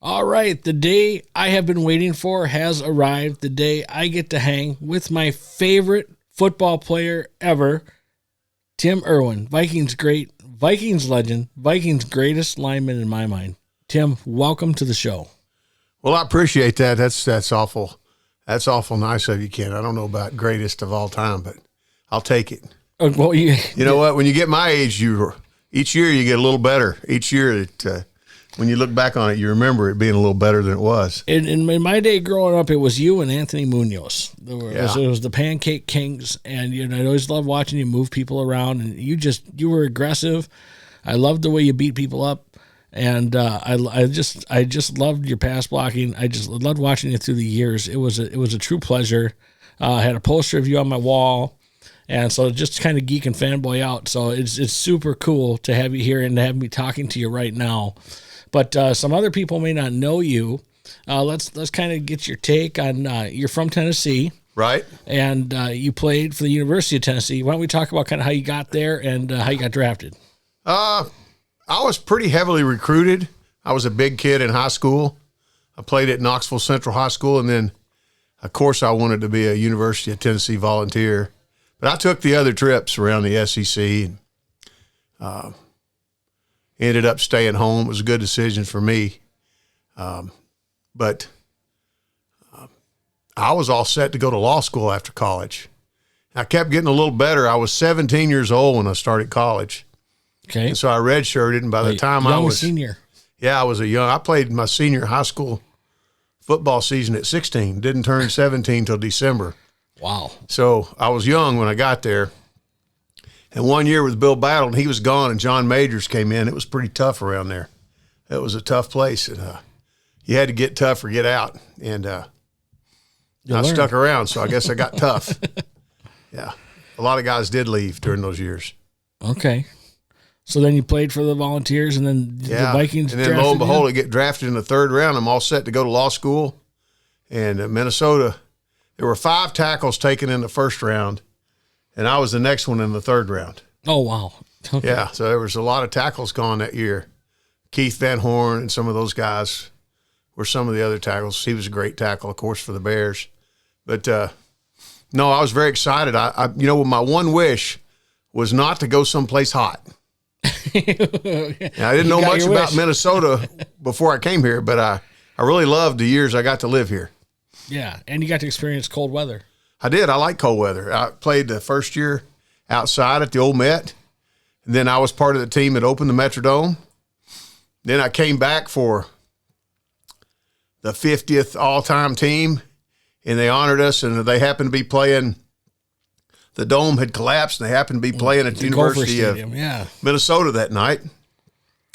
All right, the day I have been waiting for has arrived. The day I get to hang with my favorite football player ever, Tim Irwin, Vikings great, Vikings legend, Vikings greatest lineman in my mind. Tim, welcome to the show. Well, I appreciate that. That's awful. That's awful nice of you, Ken. I don't know about greatest of all time, but I'll take it. Well, you know what? When you get my age, each year you get a little better. Each year when you look back on it, you remember it being a little better than it was. In my day growing up, it was you and Anthony Munoz. It was the Pancake Kings, and I always loved watching you move people around, and you were aggressive. I loved the way you beat people up, and I just loved your pass blocking. I just loved watching you through the years. It was a true pleasure. I had a poster of you on my wall. And so just kind of geek and fanboy out. So it's super cool to have you here and to have me talking to you right now. But some other people may not know you. Let's kind of get your take on, you're from Tennessee. Right. And you played for the University of Tennessee. Why don't we talk about kind of how you got there and how you got drafted? I was pretty heavily recruited. I was a big kid in high school. I played at Knoxville Central High School. And then, of course, I wanted to be a University of Tennessee volunteer. But I took the other trips around the SEC and ended up staying home. It was a good decision for me. But I was all set to go to law school after college. I kept getting a little better. I was 17 years old when I started college. Okay. And so I redshirted, and by the time I was senior. Yeah, I played my senior high school football season at 16. Didn't turn 17 till December. Wow. So I was young when I got there. And one year with Bill Battle, and he was gone, and John Majors came in. It was pretty tough around there. It was a tough place. And you had to get tough or get out. And I stuck around, so I guess I got tough. Yeah. A lot of guys did leave during those years. Okay. So then you played for the Volunteers, and then the Vikings and then lo and behold, I get drafted in the third round. I'm all set to go to law school. And Minnesota – there were 5 tackles taken in the first round, and I was the next one in the third round. Oh, wow. Okay. Yeah, so there was a lot of tackles gone that year. Keith Van Horn and some of those guys were some of the other tackles. He was a great tackle, of course, for the Bears. But, no, I was very excited. My one wish was not to go someplace hot. I didn't know much about Minnesota before I came here, but I really loved the years I got to live here. Yeah, and you got to experience cold weather. I did. I like cold weather. I played the first year outside at the old Met, and then I was part of the team that opened the Metrodome. Then I came back for the 50th all-time team, and they honored us, and they happened to be playing – the dome had collapsed, and they happened to be playing at the University of Minnesota that night.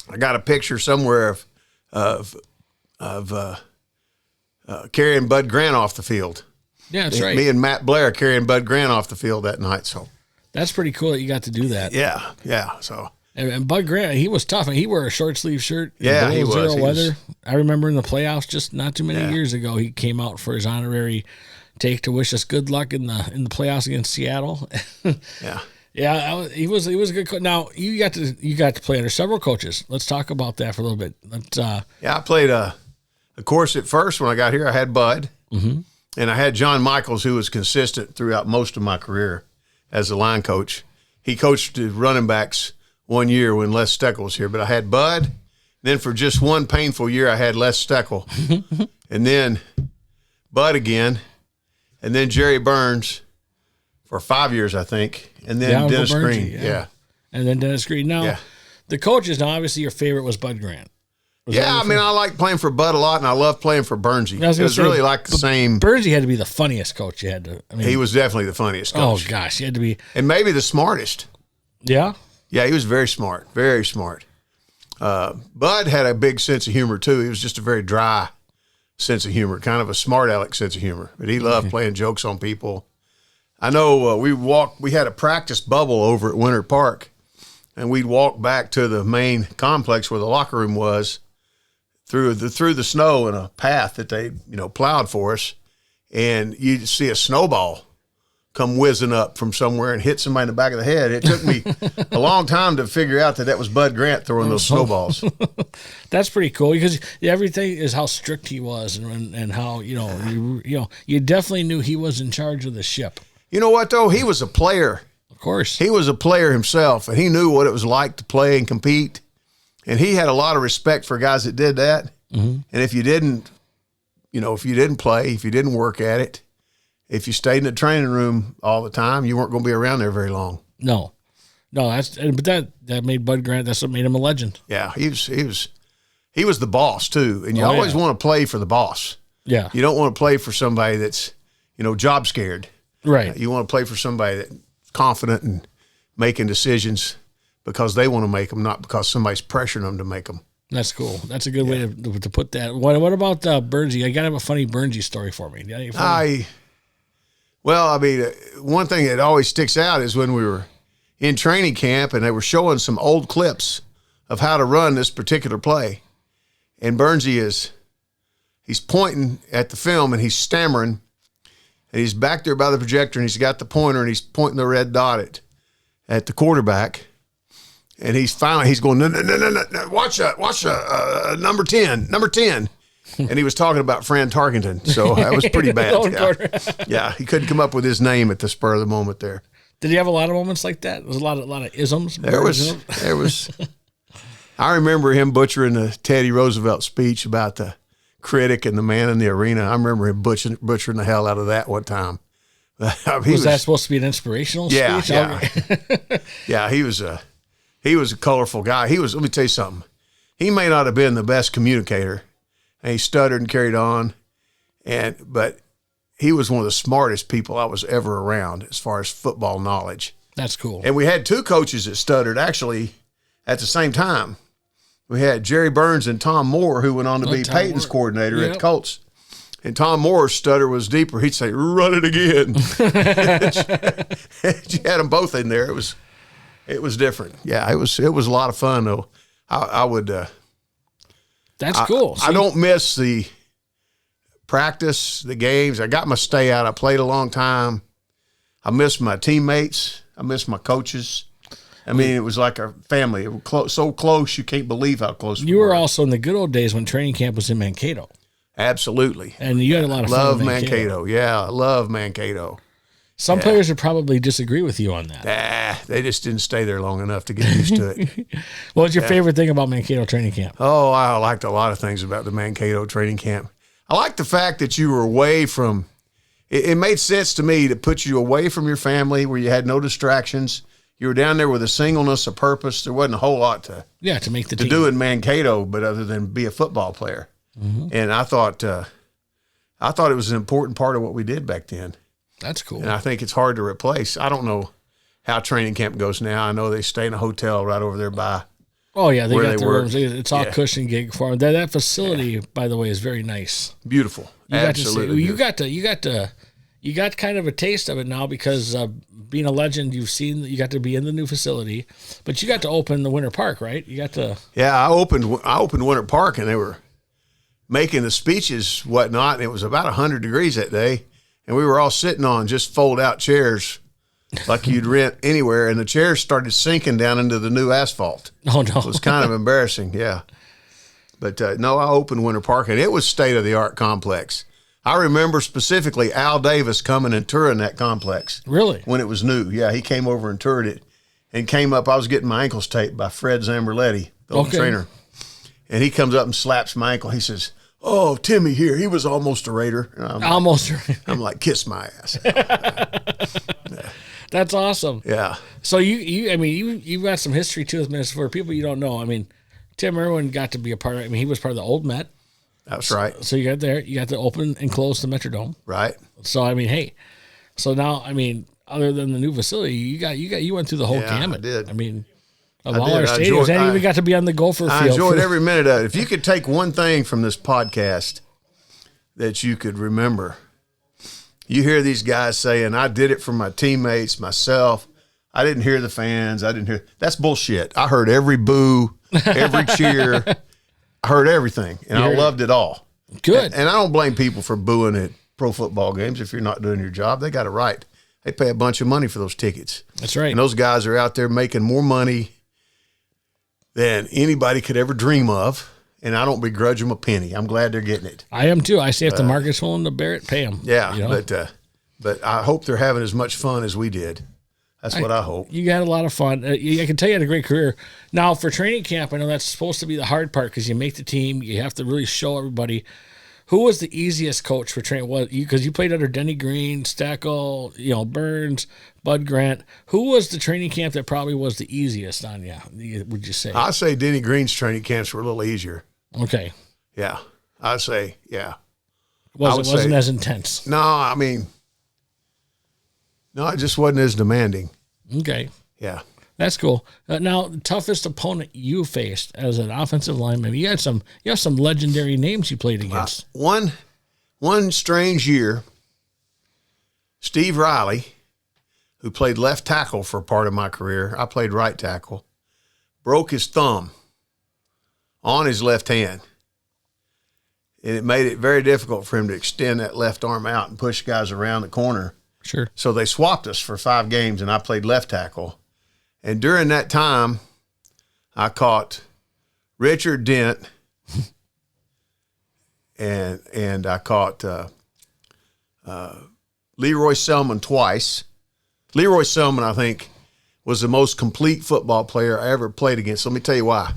I got a picture somewhere of carrying Bud Grant off the field. Yeah, that's right. Me and Matt Blair carrying Bud Grant off the field that night. So that's pretty cool that you got to do that. Yeah. So and Bud Grant, he was tough. He wore a short sleeve shirt. Yeah, he was. Zero weather. I remember in the playoffs just not too many years ago, he came out for his honorary take to wish us good luck in the playoffs against Seattle. Yeah. Yeah, he was a good coach. Now you got to play under several coaches. Let's talk about that for a little bit. I played. Of course, at first when I got here, I had Bud, and I had John Michaels, who was consistent throughout most of my career as a line coach. He coached the running backs one year when Les Steckel was here, but I had Bud. Then for just one painful year, I had Les Steckel, and then Bud again, and then Jerry Burns for 5 years, I think, and then Dennis Green. Yeah. And then Dennis Green. Now, the coaches, now obviously your favorite was Bud Grant. I like playing for Bud a lot, and I love playing for Bernsey. It was really like the same. Bernsey had to be the funniest coach you had to. He was definitely the funniest coach. Oh, gosh. He had to be. And maybe the smartest. Yeah? Yeah, he was very smart, very smart. Bud had a big sense of humor, too. He was just a very dry sense of humor, kind of a smart aleck sense of humor. But he loved playing jokes on people. I know we had a practice bubble over at Winter Park, and we'd walk back to the main complex where the locker room was, through the snow in a path that they plowed for us, and you'd see a snowball come whizzing up from somewhere and hit somebody in the back of the head. It took me a long time to figure out that was Bud Grant throwing those snowballs. That's pretty cool because everything is how strict he was and how, you definitely knew he was in charge of the ship. You know what, though? He was a player. Of course. He was a player himself, and he knew what it was like to play and compete. And he had a lot of respect for guys that did that. Mm-hmm. And if you didn't play, if you didn't work at it, if you stayed in the training room all the time, you weren't going to be around there very long. No, but that made Bud Grant. That's what made him a legend. Yeah, he was the boss too, and you always want to play for the boss. Yeah, you don't want to play for somebody that's job scared. Right. You want to play for somebody that's confident and making decisions because they want to make them, not because somebody's pressuring them to make them. That's cool. That's a good way to put that. What about Burnsy? I got to have a funny Burnsy story for me. One thing that always sticks out is when we were in training camp and they were showing some old clips of how to run this particular play. And Burnsy he's pointing at the film and he's stammering and he's back there by the projector and he's got the pointer and he's pointing the red dot at the quarterback. And he's going, no, watch number 10. And he was talking about Fran Tarkenton, so that was pretty bad. Yeah, he couldn't come up with his name at the spur of the moment there. Did he have a lot of moments like that? There was a lot of isms. There was. I remember him butchering the Teddy Roosevelt speech about the critic and the man in the arena. I remember him butchering the hell out of that one time. Was that supposed to be an inspirational speech? Yeah. Yeah, he was a colorful guy. Let me tell you something. He may not have been the best communicator. And he stuttered and carried on. But he was one of the smartest people I was ever around as far as football knowledge. That's cool. And we had two coaches that stuttered actually at the same time. We had Jerry Burns and Tom Moore, who went on to be Peyton's coordinator at the Colts. And Tom Moore's stutter was deeper. He'd say, "Run it again." You had them both in there. It was different. Yeah, it was a lot of fun though. I would. That's cool. I don't miss the practice, the games. I got my stay out. I played a long time. I miss my teammates. I miss my coaches. I mean, it was like a family. It was so close, you can't believe how close we were. You were also in the good old days when training camp was in Mankato. Absolutely. And you had a lot of fun. Love Mankato. Yeah, I love Mankato. Some players would probably disagree with you on that. They just didn't stay there long enough to get used to it. What was your favorite thing about Mankato training camp? Oh, I liked a lot of things about the Mankato training camp. I liked the fact that you were away from – it made sense to me to put you away from your family where you had no distractions. You were down there with a singleness, a purpose. There wasn't a whole lot to make the team. Do in Mankato, but other than be a football player. Mm-hmm. And I thought it was an important part of what we did back then. That's cool. And I think it's hard to replace. I don't know how training camp goes now. I know they stay in a hotel right over there by. Oh yeah, they got the rooms. It's all cushion gig for them. That facility, by the way, is very nice. Beautiful. Absolutely. You got kind of a taste of it now because being a legend, you got to be in the new facility, but you got to open the Winter Park, right? You got to. Yeah, I opened Winter Park, and they were making the speeches, whatnot. And it was about 100 degrees that day. And we were all sitting on just fold-out chairs like you'd rent anywhere, and the chairs started sinking down into the new asphalt. Oh, no. It was kind of embarrassing, yeah. But, no, I opened Winter Park, and it was state-of-the-art complex. I remember specifically Al Davis coming and touring that complex. Really? When it was new. Yeah, he came over and toured it and came up. I was getting my ankles taped by Fred Zamberletti, the old trainer. And he comes up and slaps my ankle. He says, "Oh, Timmy here. He was almost a Raider." I'm like, kiss my ass. That's awesome. Yeah. So you've got some history too with Minnesota. For people you don't know, I mean, Tim Irwin got to be a part of it. I mean, he was part of the old Met. That's right. So you got to open and close the Metrodome. Right. So I mean, hey. So now, I mean, other than the new facility, you went through the whole gamut. I did. I mean, of all our stadiums, and even got to be on the Gopher field. I enjoyed every minute of it. If you could take one thing from this podcast that you could remember, you hear these guys saying, "I did it for my teammates, myself. I didn't hear the fans. That's bullshit. I heard every boo, every cheer. I heard everything, and I loved it all. Good. And I don't blame people for booing at pro football games if you're not doing your job. They got it right. They pay a bunch of money for those tickets. That's right. And those guys are out there making more money than anybody could ever dream of. And I don't begrudge them a penny. I'm glad they're getting it. I am too. I say if the market's willing to bear it, pay them. Yeah, you know? But I hope they're having as much fun as we did. That's what I hope. You had a lot of fun. I can tell you had a great career. Now, for training camp, I know that's supposed to be the hard part because you make the team. You have to really show everybody. Who was the easiest coach for training? Because you played under Denny Green, Steckel, Burns, Bud Grant. Who was the training camp that probably was the easiest on you, would you say? I'd say Denny Green's training camps were a little easier. Okay. Yeah. I'd say, yeah. It wasn't as intense. No, it just wasn't as demanding. Okay. Yeah. That's cool. Now, the toughest opponent you faced as an offensive lineman, you have some legendary names you played against. One strange year, Steve Riley, who played left tackle for a part of my career, I played right tackle, broke his thumb on his left hand. And it made it very difficult for him to extend that left arm out and push guys around the corner. Sure. So they swapped us for 5 games, and I played left tackle. And during that time, I caught Richard Dent, and I caught Leroy Selman twice. Leroy Selman, I think, was the most complete football player I ever played against. Let me tell you why.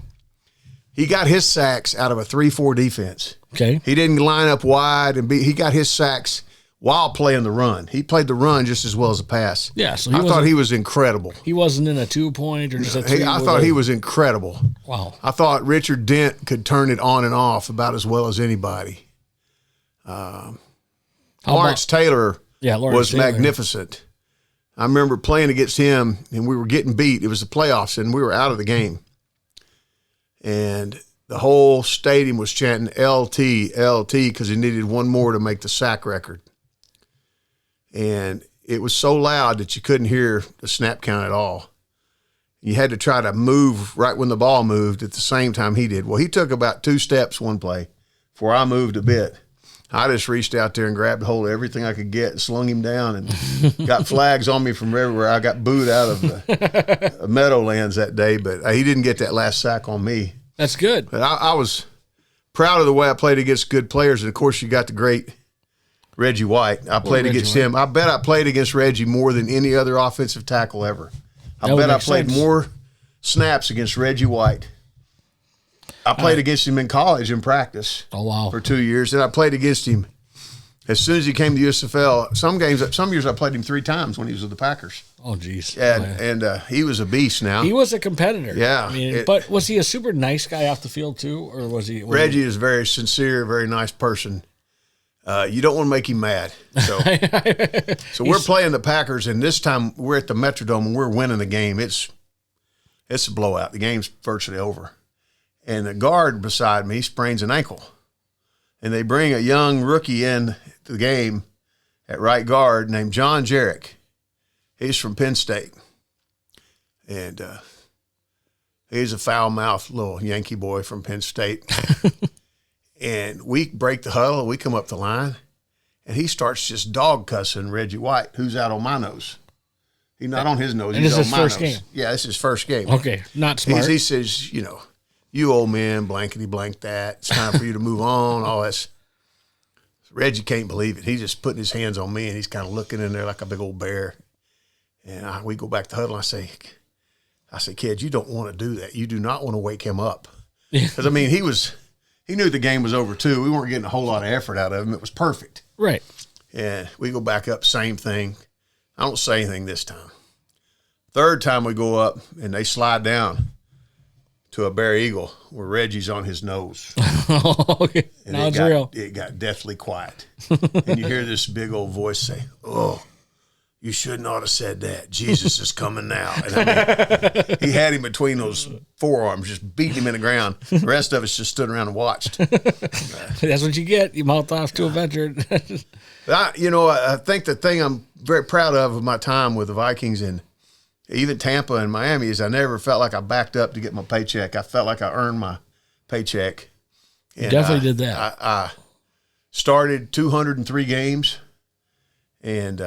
He got his sacks out of a 3-4 defense. Okay. He didn't line up wide, he got his sacks while playing the run. He played the run just as well as the pass. Yeah, so I thought he was incredible. He wasn't in a 2-point or just a 3. I thought he was incredible. Wow. I thought Richard Dent could turn it on and off about as well as anybody. Lawrence Taylor was magnificent. I remember playing against him, and we were getting beat. It was the playoffs, and we were out of the game. And the whole stadium was chanting LT, LT, because he needed one more to make the sack record. And it was so loud that you couldn't hear the snap count at all. You had to try to move right when the ball moved at the same time he did. Well, he took about 2 steps one play before I moved a bit. I just reached out there and grabbed hold of everything I could get and slung him down and got flags on me from everywhere. I got booed out of the Meadowlands that day, but he didn't get that last sack on me. That's good. But I was proud of the way I played against good players. And, of course, you got the great Reggie White. I played against him. I bet I played against Reggie more than any other offensive tackle ever. I bet I played more snaps against Reggie White. I played against him in college in practice for 2 years. And I played against him as soon as he came to USFL. Some years I played him 3 times when he was with the Packers. Oh, geez. And he was a beast now. He was a competitor. Yeah. But was he a super nice guy off the field, too? Or was he? Reggie is very sincere, very nice person. You don't want to make him mad. So we're playing the Packers, and this time we're at the Metrodome, and we're winning the game. It's a blowout. The game's virtually over. And the guard beside me sprains an ankle. And they bring a young rookie in to the game at right guard named John Jarek. He's from Penn State. And he's a foul-mouthed little Yankee boy from Penn State. And we break the huddle, we come up the line, and he starts just dog cussing Reggie White, who's out on my nose. He's not on his nose, he's on my nose. This is his first game? Yeah, this is his first game. Okay, not smart. He says, you old man, blankety blank that. It's time for you to move on, all that. Reggie can't believe it. He's just putting his hands on me, and he's kind of looking in there like a big old bear. And we go back to the huddle, and I say, kid, you don't want to do that. You do not want to wake him up. Because, he knew the game was over, too. We weren't getting a whole lot of effort out of him. It was perfect. Right. And we go back up, same thing. I don't say anything this time. Third time we go up, and they slide down to a Bear Eagle where Reggie's on his nose. Okay. And now it's real. It got deathly quiet. And you hear this big old voice say, "Oh, you should not have said that. Jesus is coming now." And he had him between those forearms, just beating him in the ground. The rest of us just stood around and watched. That's what you get. You mouth off to a veteran. I think the thing I'm very proud of my time with the Vikings and even Tampa and Miami is I never felt like I backed up to get my paycheck. I felt like I earned my paycheck. And definitely did that. I started 203 games, and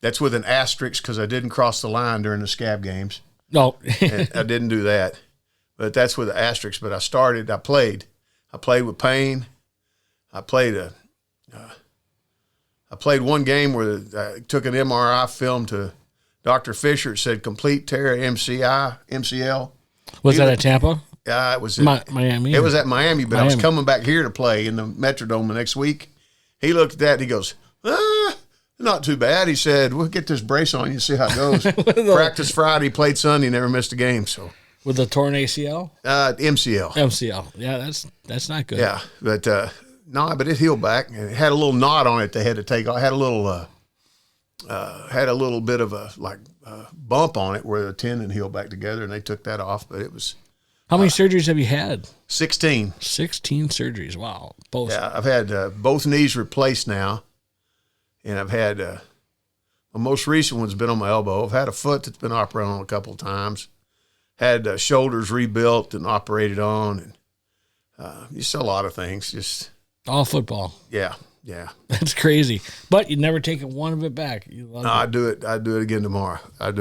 That's with an asterisk because I didn't cross the line during the scab games. No. And I didn't do that. But that's with an asterisk. But I played. I played with pain. I played one game where I took an MRI film to Dr. Fisher. It said complete tear MCL. Was that at Tampa? It was Miami. It was at Miami, but I was coming back here to play in the Metrodome the next week. He looked at that and he goes, not too bad. He said, we'll get this brace on you and see how it goes. Practice Friday, played Sunday, never missed a game. So with a torn ACL? MCL. MCL. Yeah, that's not good. Yeah, but but it healed back. It had a little knot on it they had to take off. It had a little bit of a bump on it where the tendon healed back together, and they took that off. But it was. How many surgeries have you had? 16. 16 surgeries. Wow. Both. Yeah, I've had both knees replaced now, and I've had my most recent one's been on my elbow. I've had a foot that's been operated on a couple of times. Had shoulders rebuilt and operated on, and just a lot of things. Just all football. Yeah. That's crazy. But you've never taken one of it back. I'd do it again tomorrow. I'd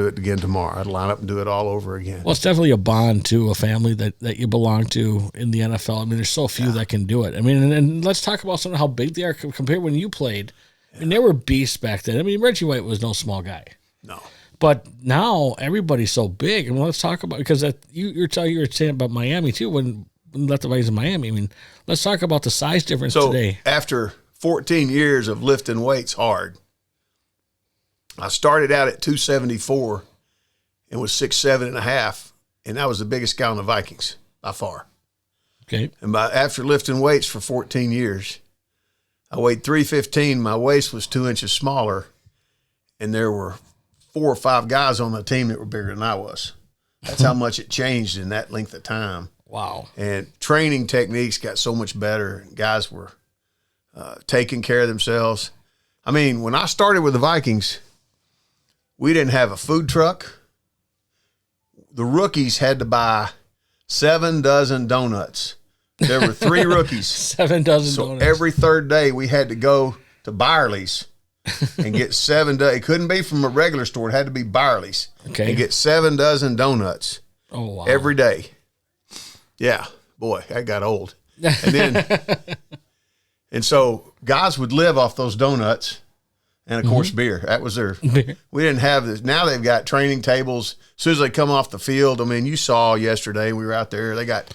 line up and do it all over again. Well, it's definitely a bond to a family that you belong to in the NFL. I mean, there's so few that can do it. I mean, and let's talk about something how big they are compared when you played. I mean, they were beasts back then. I mean, Reggie White was no small guy. No. But now everybody's so big. And let's talk about, because you were saying about Miami too, when left the Vikings in Miami. I mean, let's talk about the size difference today. After 14 years of lifting weights hard, I started out at 274 and was 6'7.5", and that was the biggest guy on the Vikings by far. Okay. And after lifting weights for 14 years, I weighed 315. My waist was 2 inches smaller, and there were 4 or 5 guys on the team that were bigger than I was. That's how much it changed in that length of time. Wow. And training techniques got so much better. Guys were taking care of themselves. I mean, when I started with the Vikings, we didn't have a food truck. The rookies had to buy 7 dozen donuts. There were 3 rookies. 7 dozen donuts. So every third day we had to go to Byerly's and get 7 dozen. It couldn't be from a regular store. It had to be Byerly's. Okay. And get 7 dozen donuts. Oh, wow. Every day. Yeah. Boy, that got old. And then... And so guys would live off those donuts and, of course, beer. That was their – we didn't have this. Now they've got training tables. As soon as they come off the field, I mean, you saw yesterday we were out there. They got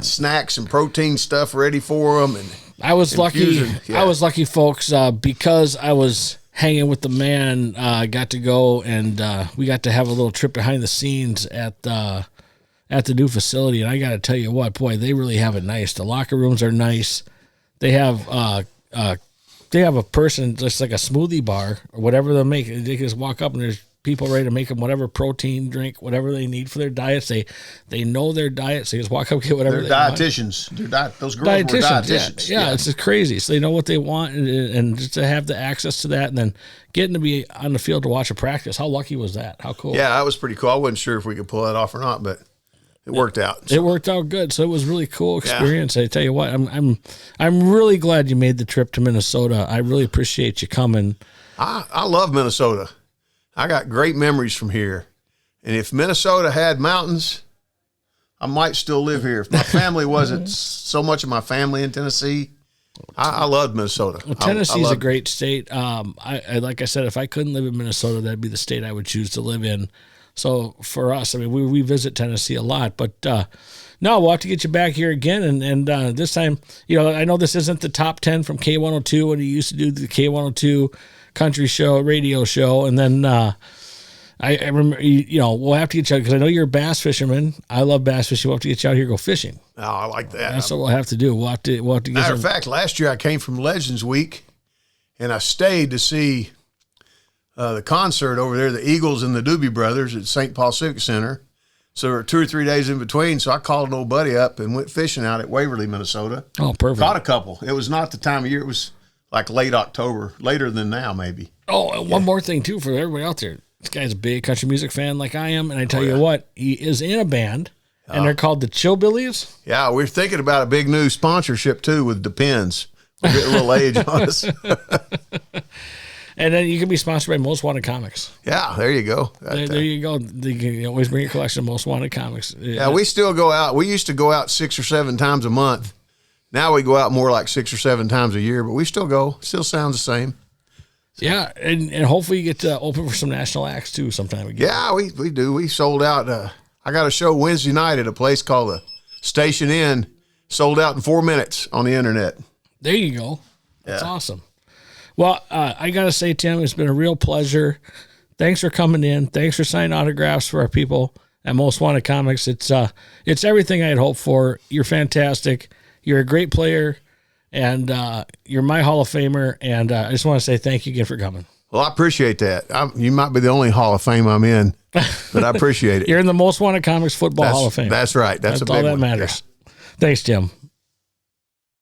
snacks and protein stuff ready for them. And I was lucky. I was lucky, folks, because I was hanging with the man. I got to go and we got to have a little trip behind the scenes at the new facility. And I got to tell you what, boy, they really have it nice. The locker rooms are nice. They have a person just like a smoothie bar or whatever they make. They can just walk up and there's people ready to make them whatever protein drink, whatever they need for their diets. They know their diets. They just walk up and get whatever they're they dietitians. Want. Those girls were dietitians. Yeah, it's just crazy. So they know what they want, and just to have the access to that, and then getting to be on the field to watch a practice. How lucky was that? How cool? Yeah, that was pretty cool. I wasn't sure if we could pull that off or not, but it worked out. So. It worked out good. So it was a really cool experience. Yeah. I tell you what, I'm really glad you made the trip to Minnesota. I really appreciate you coming. I love Minnesota. I got great memories from here. And if Minnesota had mountains, I might still live here. If my family wasn't so much of my family in Tennessee, I loved Minnesota. Well, Tennessee's a great state. I like I said, if I couldn't live in Minnesota, that'd be the state I would choose to live in. So for us, I mean, we visit Tennessee a lot, but no, we'll have to get you back here again. And this time, I know this isn't the top 10 from K102 when you used to do the K102 country show, radio show. And then I remember, we'll have to get you out because I know you're a bass fisherman. I love bass fishing. We'll have to get you out here and go fishing. Oh, I like that. That's what we'll have to do. We'll have to get Matter of fact, last year I came from Legends Week and I stayed to see the concert over there, the Eagles and the Doobie Brothers at St. Paul Civic Center. So there were 2 or 3 days in between. So I called an old buddy up and went fishing out at Waverly, Minnesota. Oh, perfect. Caught a couple. It was not the time of year. It was like late October, later than now maybe. Oh, and one more thing, too, for everybody out there. This guy's a big country music fan like I am. And I tell you what, he is in a band, and they're called the Chillbillies. Yeah, we're thinking about a big new sponsorship, too, with Depends. We're getting a little age on us. And then you can be sponsored by Most Wanted Comics. Yeah, there you go. There you go. You can always bring your collection of Most Wanted Comics. Yeah, we still go out. We used to go out 6 or 7 times a month. Now we go out more like 6 or 7 times a year, but we still go. Still sounds the same. Yeah, and hopefully you get to open for some national acts too sometime again. Yeah, we do. We sold out. I got a show Wednesday night at a place called the Station Inn. Sold out in 4 minutes on the internet. There you go. That's awesome. Well, I got to say, Tim, it's been a real pleasure. Thanks for coming in. Thanks for signing autographs for our people at Most Wanted Comics. It's everything I had hoped for. You're fantastic. You're a great player, and you're my Hall of Famer. And I just want to say thank you again for coming. Well, I appreciate that. You might be the only Hall of Fame I'm in, but I appreciate it. You're in the Most Wanted Comics Football Hall of Fame. That's right. That's a big all that one. matters. Yeah. Thanks, Tim.